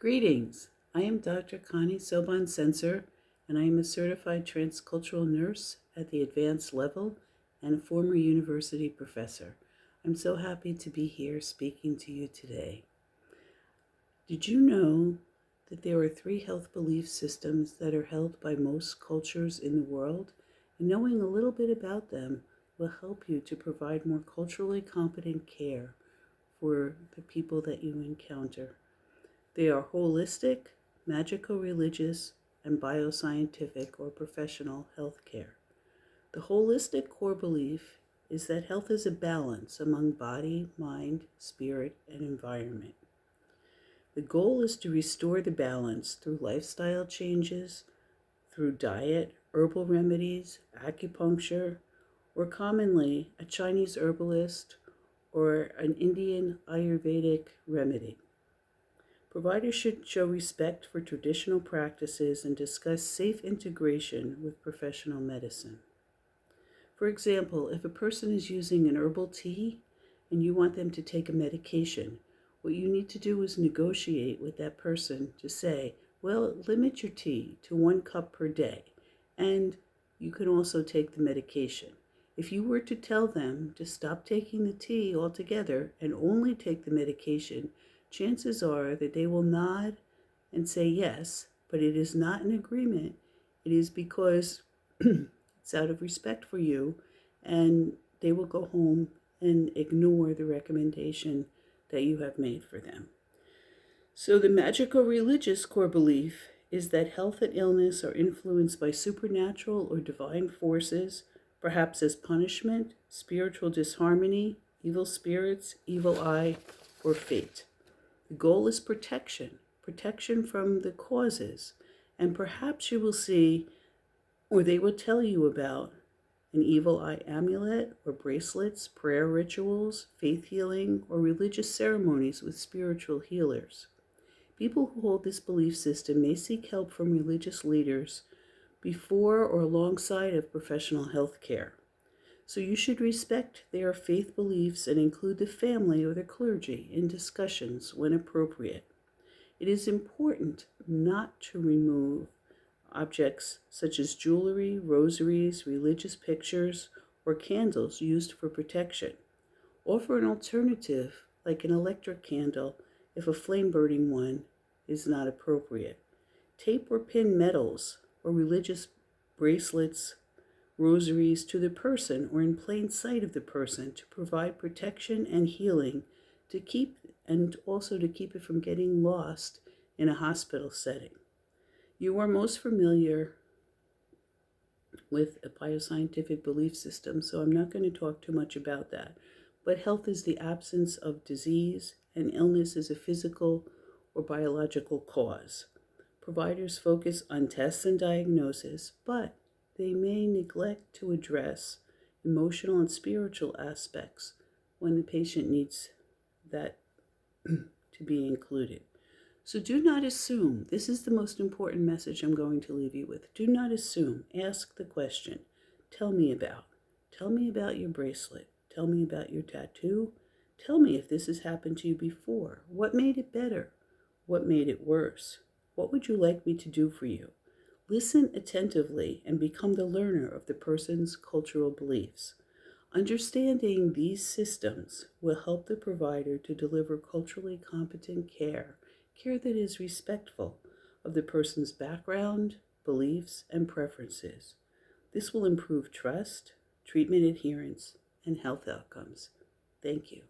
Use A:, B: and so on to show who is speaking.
A: Greetings. I am Dr. Connie Sensor, and I am a certified transcultural nurse at the advanced level and a former university professor. I'm so happy to be here speaking to you today. Did you know that there are 3 health belief systems that are held by most cultures in the world? And knowing a little bit about them will help you to provide more culturally competent care for the people that you encounter. They are holistic, magico-religious, and bioscientific or professional health care. The holistic core belief is that health is a balance among body, mind, spirit, and environment. The goal is to restore the balance through lifestyle changes, through diet, herbal remedies, acupuncture, or commonly a Chinese herbalist or an Indian Ayurvedic remedy. Providers should show respect for traditional practices and discuss safe integration with professional medicine. For example, if a person is using an herbal tea and you want them to take a medication, what you need to do is negotiate with that person to say, well, limit your tea to 1 cup per day, and you can also take the medication. If you were to tell them to stop taking the tea altogether and only take the medication, chances are that they will nod and say yes, but it is not an agreement. It is because it's out of respect for you, and they will go home and ignore the recommendation that you have made for them. So the magico-religious core belief is that health and illness are influenced by supernatural or divine forces, perhaps as punishment, spiritual disharmony, evil spirits, evil eye, or fate. The goal is protection from the causes, and perhaps you will see, or they will tell you about, an evil eye amulet or bracelets, prayer rituals, faith healing, or religious ceremonies with spiritual healers. People who hold this belief system may seek help from religious leaders before or alongside of professional health care. So you should respect their faith beliefs and include the family or the clergy in discussions when appropriate. It is important not to remove objects such as jewelry, rosaries, religious pictures, or candles used for protection. Offer an alternative like an electric candle if a flame-burning one is not appropriate. Tape or pin medals or religious bracelets, rosaries to the person or in plain sight of the person to provide protection and healing and also to keep it from getting lost in a hospital setting. You are most familiar with a bioscientific belief system, so I'm not going to talk too much about that. But health is the absence of disease, and illness is a physical or biological cause. Providers focus on tests and diagnosis, but they may neglect to address emotional and spiritual aspects when the patient needs that to be included. So do not assume. This is the most important message I'm going to leave you with. Do not assume. Ask the question. Tell me about your bracelet. Tell me about your tattoo. Tell me if this has happened to you before. What made it better? What made it worse? What would you like me to do for you? Listen attentively and become the learner of the person's cultural beliefs. Understanding these systems will help the provider to deliver culturally competent care that is respectful of the person's background, beliefs, and preferences. This will improve trust, treatment adherence, and health outcomes. Thank you.